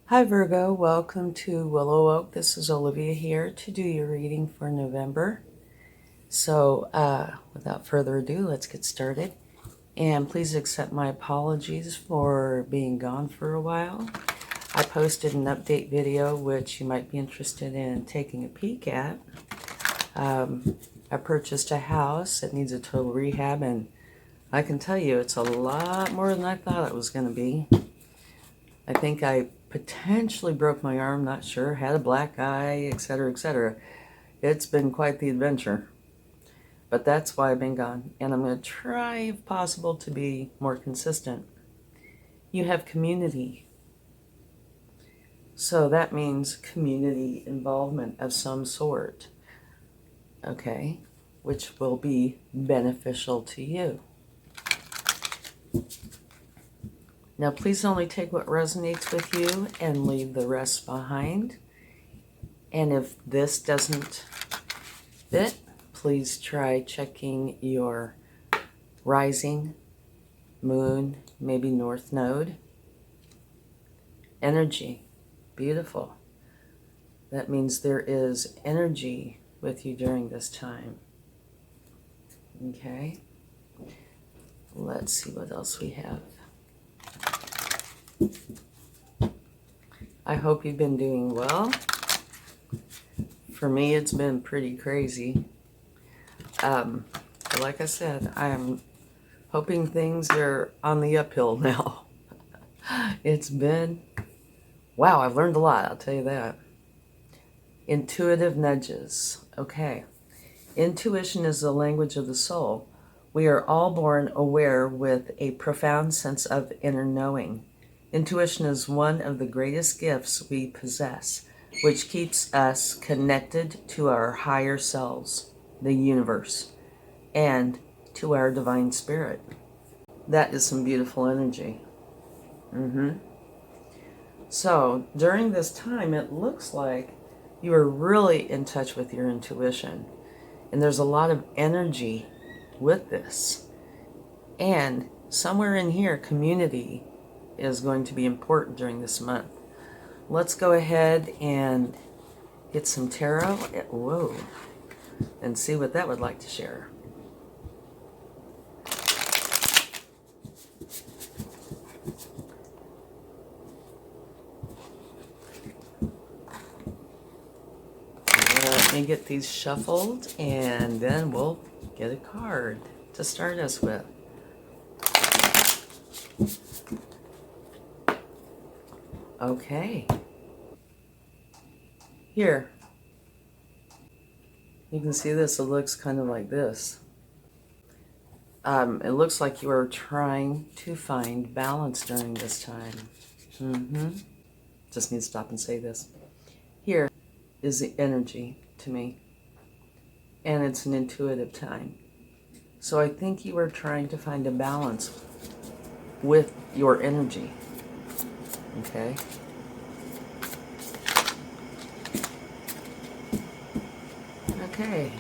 Hi Virgo, welcome to WillowOAK. This is Olivia here to do your reading for November. So without further ado, let's get started. And please accept my apologies for being gone for a while. I posted an update video which you might be interested in taking a peek at. I purchased a house that needs a total rehab, and I can tell you it's a lot more than I thought it was going to be. I think I potentially broke my arm, not sure, had a black eye, etc., etc. It's been quite the adventure. But that's why I've been gone. And I'm going to try, if possible, to be more consistent. You have community. So that means community involvement of some sort. Okay? Which will be beneficial to you. Now, please only take what resonates with you and leave the rest behind. And if this doesn't fit, please try checking your rising, moon, maybe north node. Energy. Beautiful. That means there is energy with you during this time. Okay? Let's see what else we have. I hope you've been doing well. For me, it's been pretty crazy. Like I said, I am hoping things are on the uphill now. It's been, wow, I've learned a lot, I'll tell you that. Intuitive nudges. Okay. Intuition is the language of the soul. We are all born aware with a profound sense of inner knowing. Intuition is one of the greatest gifts we possess, which keeps us connected to our higher selves, the universe, and to our divine spirit. That is some beautiful energy. So during this time, it looks like you are really in touch with your intuition. And there's a lot of energy with this. And somewhere in here, community is going to be important during this month. Let's go ahead and get some tarot. Whoa. And see what that would like to share. Let me get these shuffled, and then we'll get a card to start us with. Okay. Here. You can see this. It looks kind of like this. It looks like you are trying to find balance during this time. Just need to stop and say this. Here is the energy to me. And it's an intuitive time. So I think you are trying to find a balance with your energy. Okay? Okay.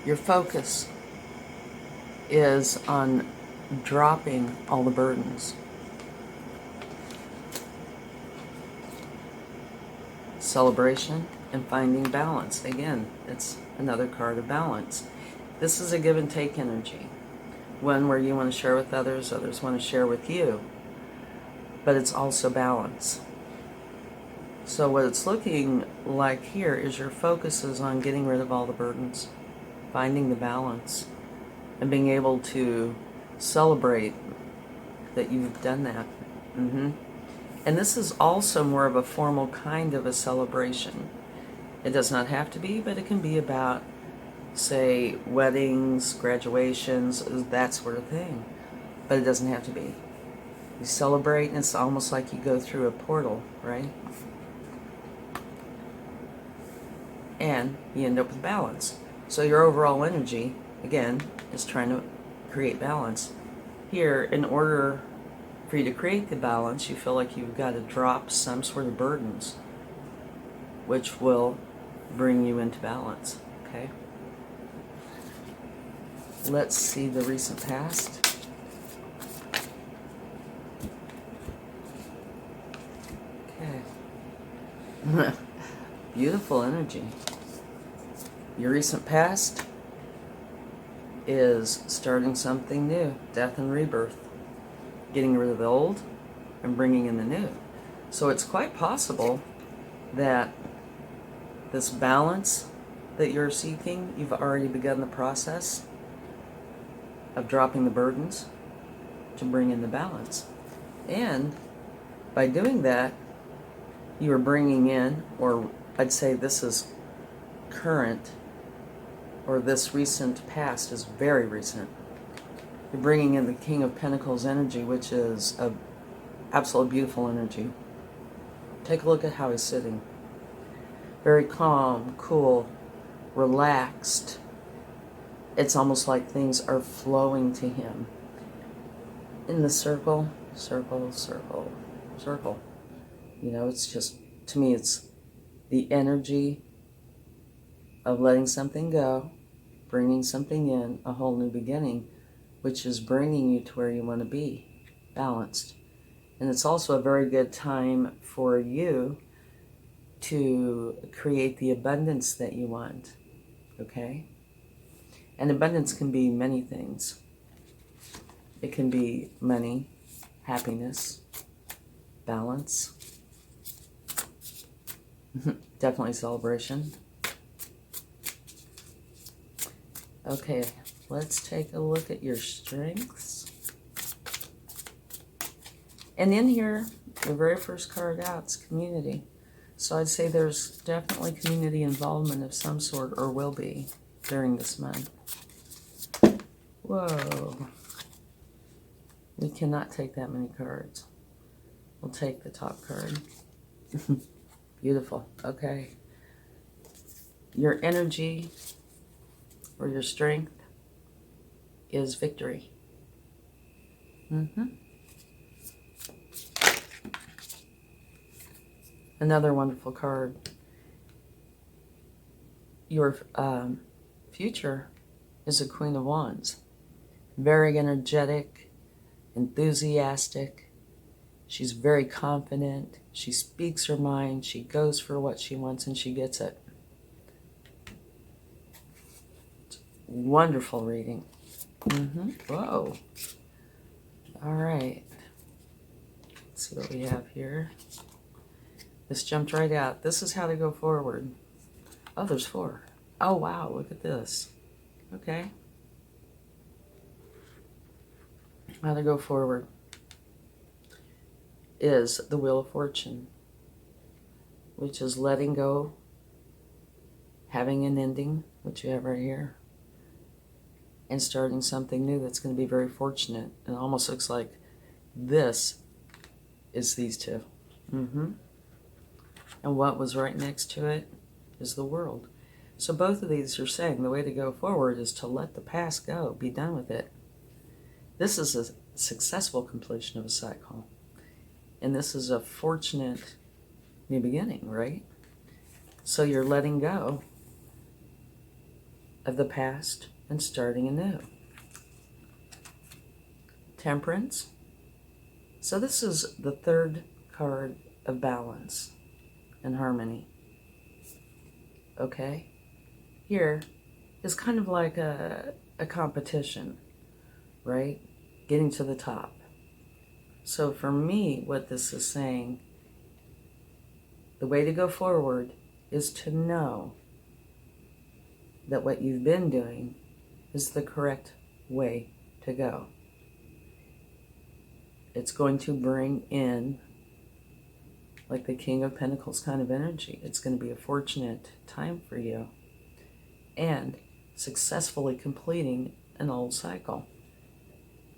Your focus is on dropping all the burdens. Celebration and finding balance. Again, it's another card of balance. This is a give and take energy. One where you want to share with others, others want to share with you. But it's also balance. So what it's looking like here is your focus is on getting rid of all the burdens, finding the balance, and being able to celebrate that you've done that. And this is also more of a formal kind of a celebration. It does not have to be, but it can be about, say, weddings, graduations, that sort of thing. But it doesn't have to be. You celebrate, and it's almost like you go through a portal, right? And you end up with balance. So your overall energy, again, is trying to create balance. Here, in order for you to create the balance, you feel like you've got to drop some sort of burdens, which will bring you into balance, okay? Let's see the recent past. Beautiful energy. Your recent past is starting something new. Death and rebirth. Getting rid of the old and bringing in the new. So it's quite possible that this balance that you're seeking, you've already begun the process of dropping the burdens to bring in the balance. And by doing that, you are bringing in, or I'd say this is current, or this recent past is very recent. You're bringing in the King of Pentacles energy, which is a absolute beautiful energy. Take a look at how he's sitting. Very calm, cool, relaxed. It's almost like things are flowing to him. In the circle, circle, circle, circle. You know, it's just, to me, it's the energy of letting something go, bringing something in, a whole new beginning, which is bringing you to where you want to be, balanced. And it's also a very good time for you to create the abundance that you want, okay? And abundance can be many things. It can be money, happiness, balance, definitely celebration. Okay, let's take a look at your strengths. And in here, the very first card out is community. So I'd say there's definitely community involvement of some sort, or will be, during this month. Whoa. We cannot take that many cards. We'll take the top card. Beautiful. Okay. Your energy, or your strength, is victory. Another wonderful card. Your future is a Queen of Wands. Very energetic, enthusiastic. She's very confident. She speaks her mind. She goes for what she wants and she gets it. It's wonderful reading. Whoa. All right. Let's see what we have here. This jumped right out. This is how to go forward. Oh, there's 4. Oh, wow. Look at this. Okay. How to go forward is the Wheel of Fortune, which is letting go, having an ending, which you have right here, and starting something new that's going to be very fortunate. It almost looks like this is these two. And what was right next to it is the World. So both of these are saying the way to go forward is to let the past go, be done with it. This is a successful completion of a cycle. And this is a fortunate new beginning, right? So you're letting go of the past and starting anew. Temperance. So this is the 3rd card of balance and harmony. Okay? Here is kind of like a competition, right? Getting to the top. So for me, what this is saying, the way to go forward is to know that what you've been doing is the correct way to go. It's going to bring in, like the King of Pentacles kind of energy. It's going to be a fortunate time for you. And successfully completing an old cycle.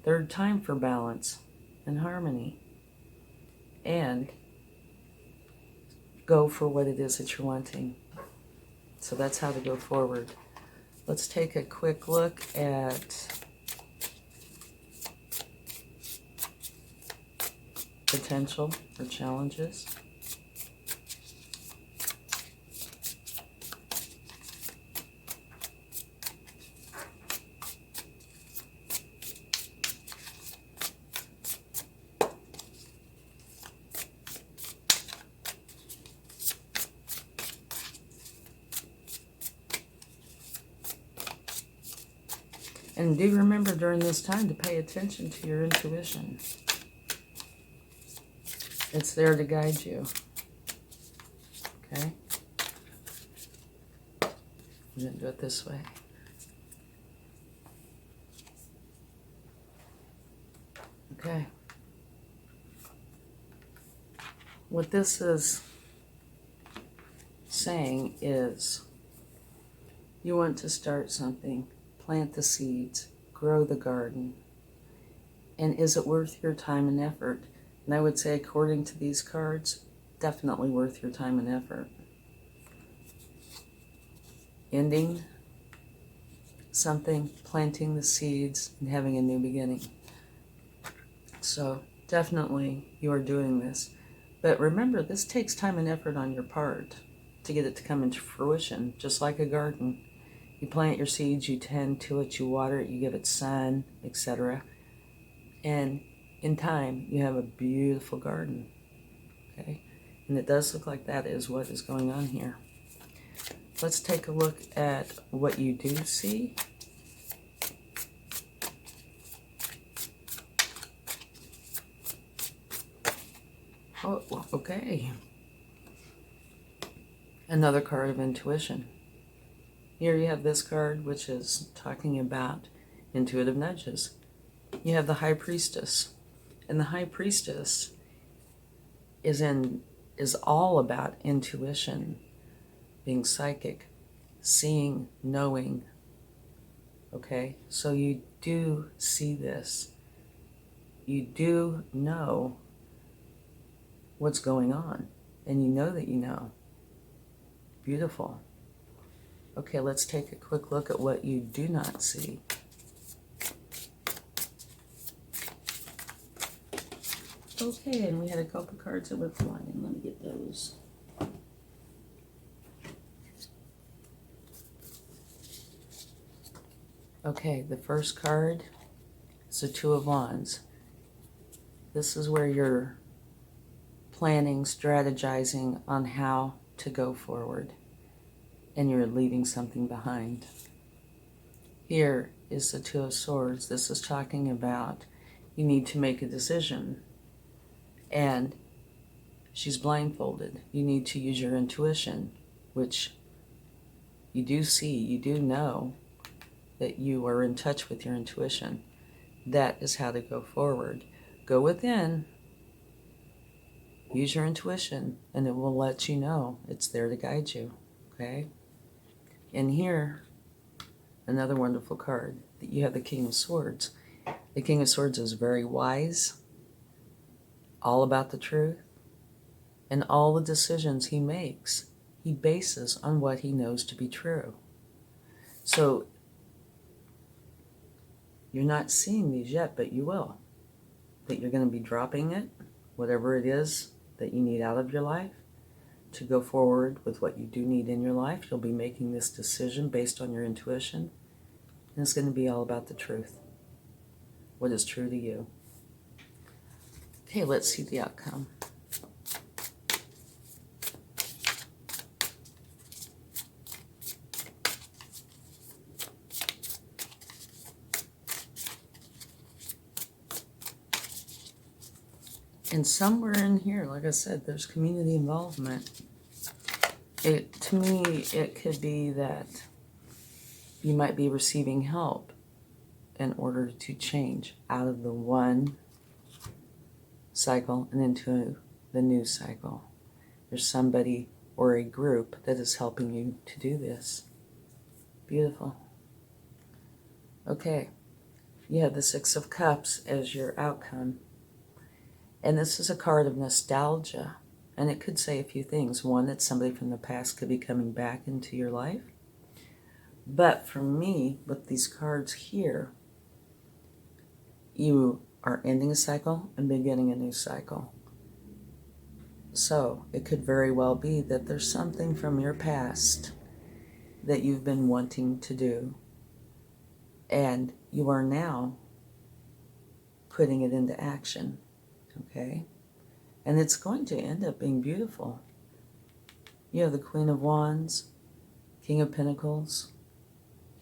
3rd time for balance and harmony. And go for what it is that you're wanting. So that's how to go forward. Let's take a quick look at potential or challenges. And do remember during this time to pay attention to your intuition. It's there to guide you. Okay? I'm going to do it this way. Okay. What this is saying is you want to start something, plant the seeds, grow the garden. And is it worth your time and effort? And I would say, according to these cards, definitely worth your time and effort. Ending something, planting the seeds, and having a new beginning. So definitely you are doing this. But remember, this takes time and effort on your part to get it to come into fruition, just like a garden. You plant your seeds, you tend to it, you water it, you give it sun, etc. And in time, you have a beautiful garden. Okay? And it does look like that is what is going on here. Let's take a look at what you do see. Oh, okay. Another card of intuition. Here you have this card, which is talking about intuitive nudges. You have the High Priestess. And the High Priestess is all about intuition, being psychic, seeing, knowing. Okay? So you do see this. You do know what's going on, and you know that you know. Beautiful. Okay, let's take a quick look at what you do not see. Okay, and we had a couple cards that were flying. Let me get those. Okay, the first card is the Two of Wands. This is where you're planning, strategizing on how to go forward, and you're leaving something behind. Here is the Two of Swords. This is talking about you need to make a decision, and she's blindfolded. You need to use your intuition, which you do see, you do know that you are in touch with your intuition. That is how to go forward. Go within. Use your intuition, and it will let you know. It's there to guide you, okay? And here, another wonderful card. You have the King of Swords. The King of Swords is very wise, all about the truth, and all the decisions he makes, he bases on what he knows to be true. So, you're not seeing these yet, but you will. That you're going to be dropping it, whatever it is that you need out of your life, to go forward with what you do need in your life. You'll be making this decision based on your intuition, and it's going to be all about the truth. What is true to you. Okay, let's see the outcome. And somewhere in here, like I said, there's community involvement. To me, it could be that you might be receiving help in order to change out of the one cycle and into the new cycle. There's somebody or a group that is helping you to do this. Beautiful. Okay, you have the Six of Cups as your outcome. And this is a card of nostalgia. And it could say a few things. One, that somebody from the past could be coming back into your life. But for me, with these cards here, you are ending a cycle and beginning a new cycle. So it could very well be that there's something from your past that you've been wanting to do. And you are now putting it into action. Okay? And it's going to end up being beautiful. You have the Queen of Wands, King of Pentacles,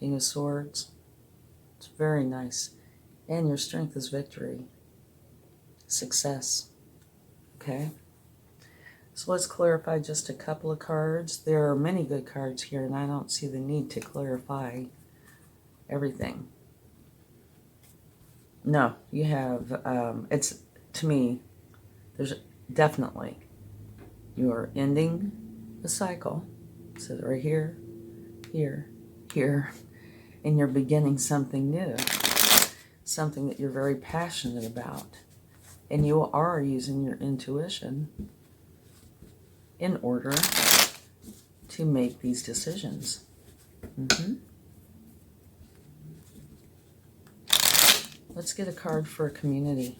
King of Swords. It's very nice. And your strength is victory. Success. Okay? So let's clarify just a couple of cards. There are many good cards here, and I don't see the need to clarify everything. No, you have, it's, to me, there's definitely, you are ending a cycle. So right here, here, here, and you're beginning something new, something that you're very passionate about. And you are using your intuition in order to make these decisions. Let's get a card for a community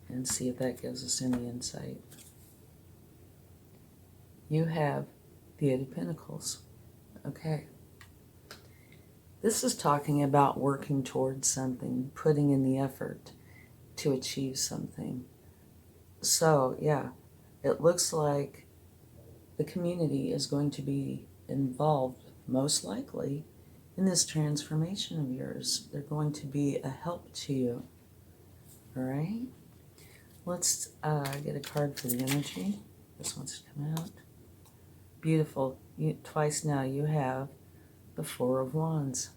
and see if that gives us any insight. You have the Eight of Pentacles. Okay. This is talking about working towards something, putting in the effort to achieve something. So, yeah, it looks like the community is going to be involved, most likely, in this transformation of yours. They're going to be a help to you. All right? Let's get a card for the energy. This one's come out. Beautiful. Twice now you have the Four of Wands.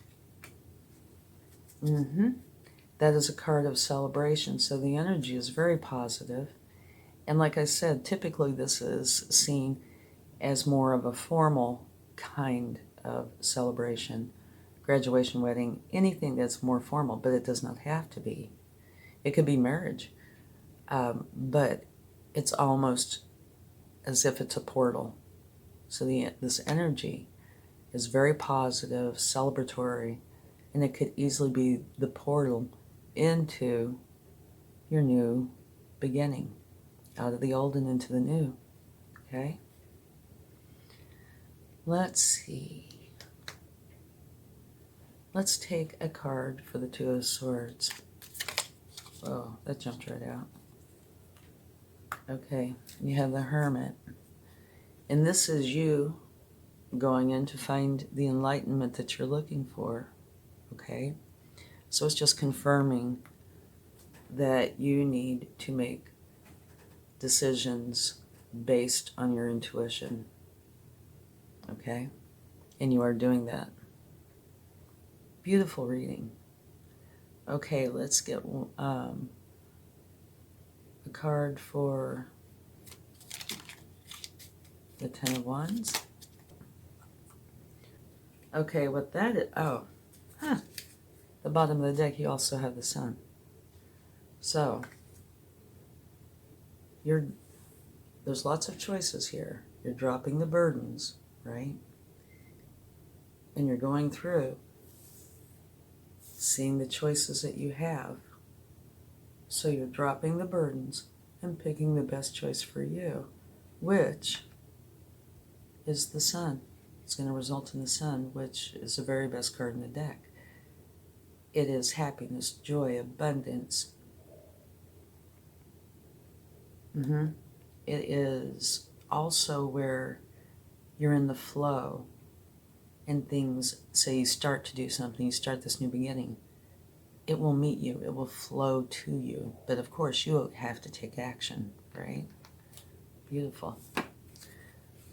That is a card of celebration, so the energy is very positive. And like I said, typically this is seen as more of a formal kind of celebration. Graduation, wedding, anything that's more formal, but it does not have to be. It could be marriage, but it's almost as if it's a portal. So this energy is very positive, celebratory, and it could easily be the portal into your new beginning, out of the old and into the new. Okay? Let's see. Let's take a card for the Two of Swords. Whoa, that jumped right out. Okay, you have the Hermit. And this is you going in to find the enlightenment that you're looking for. Okay? So it's just confirming that you need to make decisions based on your intuition. Okay? And you are doing that. Beautiful reading. Okay, let's get a card for the Ten of Wands. Okay, what that is, the bottom of the deck, you also have the Sun. So, there's lots of choices here. You're dropping the burdens, right? And you're going through, seeing the choices that you have. So you're dropping the burdens and picking the best choice for you, which is the Sun. It's going to result in the Sun, which is the very best card in the deck. It is happiness, joy, abundance. It is also where you're in the flow and things, say you start to do something, you start this new beginning, it will meet you, it will flow to you. But of course, you have to take action, right? Beautiful.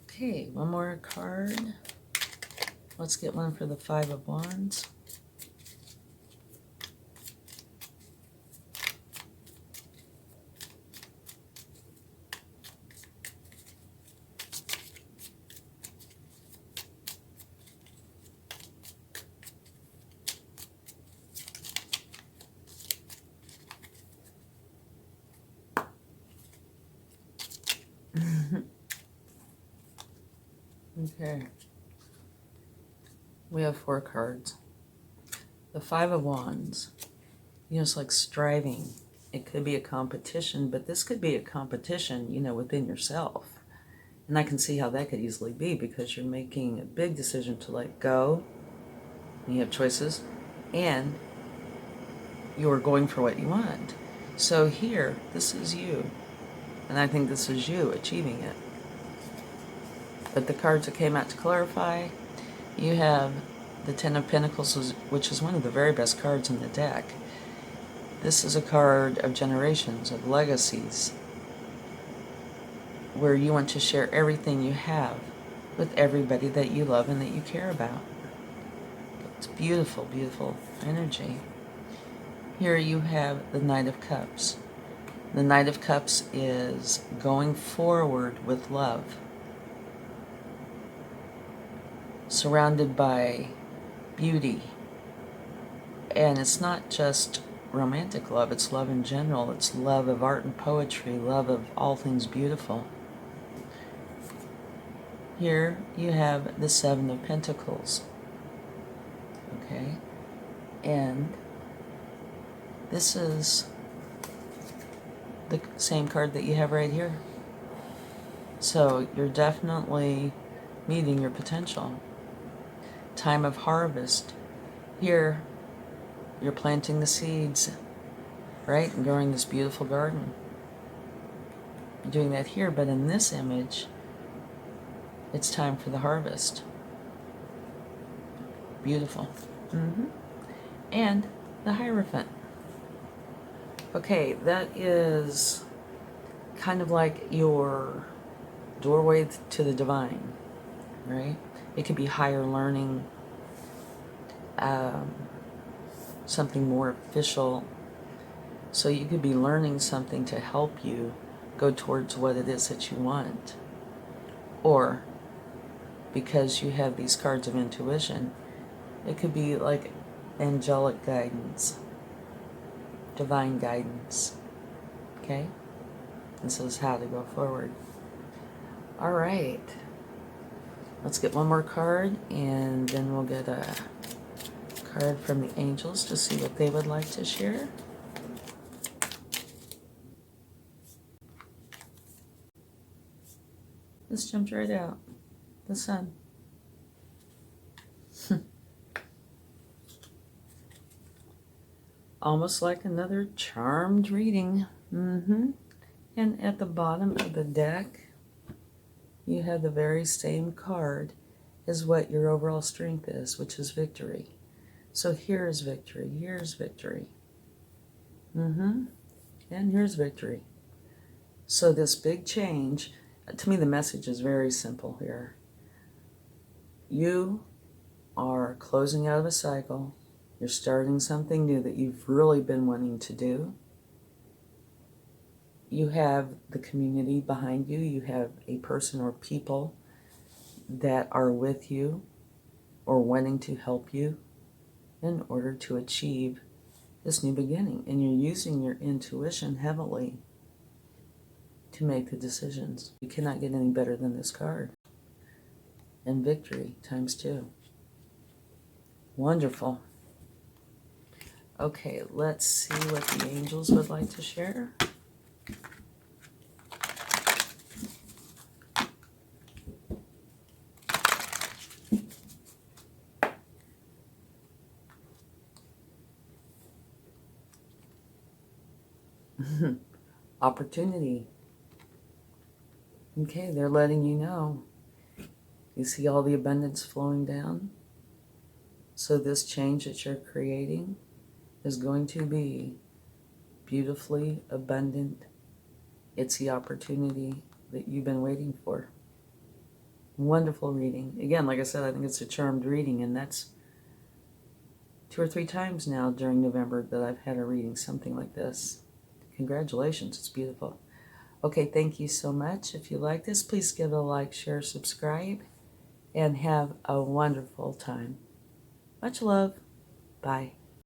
Okay, one more card. Let's get one for the Five of Wands. Okay. We have 4 cards. The Five of Wands. You know, it's like striving. It could be a competition, but this could be a competition, you know, within yourself. And I can see how that could easily be, because you're making a big decision to let go. And you have choices. And you are going for what you want. So here, this is you. And I think this is you achieving it. But the cards that came out to clarify, you have the Ten of Pentacles, which is one of the very best cards in the deck. This is a card of generations, of legacies, where you want to share everything you have with everybody that you love and that you care about. It's beautiful, beautiful energy. Here you have the Knight of Cups. The Knight of Cups is going forward with love, surrounded by beauty. And it's not just romantic love, it's love in general. It's love of art and poetry, love of all things beautiful. Here you have the Seven of Pentacles. Okay? And this is the same card that you have right here. So you're definitely meeting your potential. Time of harvest. Here, you're planting the seeds, right? And growing this beautiful garden. You're doing that here, but in this image, it's time for the harvest. Beautiful. And the Hierophant. Okay, that is kind of like your doorway to the divine, right? It could be higher learning, something more official. So you could be learning something to help you go towards what it is that you want. Or, because you have these cards of intuition, it could be like angelic guidance, divine guidance. Okay? This is how to go forward. All right. Let's get one more card, and then we'll get a card from the angels to see what they would like to share. This jumped right out. The sun. Almost like another charmed reading. And at the bottom of the deck, you have the very same card as what your overall strength is, which is victory. So here's victory, here's victory. And here's victory. So this big change, to me the message is very simple here. You are closing out of a cycle. You're starting something new that you've really been wanting to do. You have the community behind you. You have a person or people that are with you or wanting to help you in order to achieve this new beginning. And you're using your intuition heavily to make the decisions. You cannot get any better than this card. And victory times 2. Wonderful. Okay, let's see what the angels would like to share. Opportunity. Okay, they're letting you know. You see all the abundance flowing down? So this change that you're creating is going to be beautifully abundant. It's the opportunity that you've been waiting for. Wonderful reading. Again, like I said, I think it's a charmed reading, and that's 2 or 3 times now during November that I've had a reading something like this. Congratulations, it's beautiful. Okay, thank you so much. If you like this, please give it a like, share, subscribe, and have a wonderful time. Much love. Bye.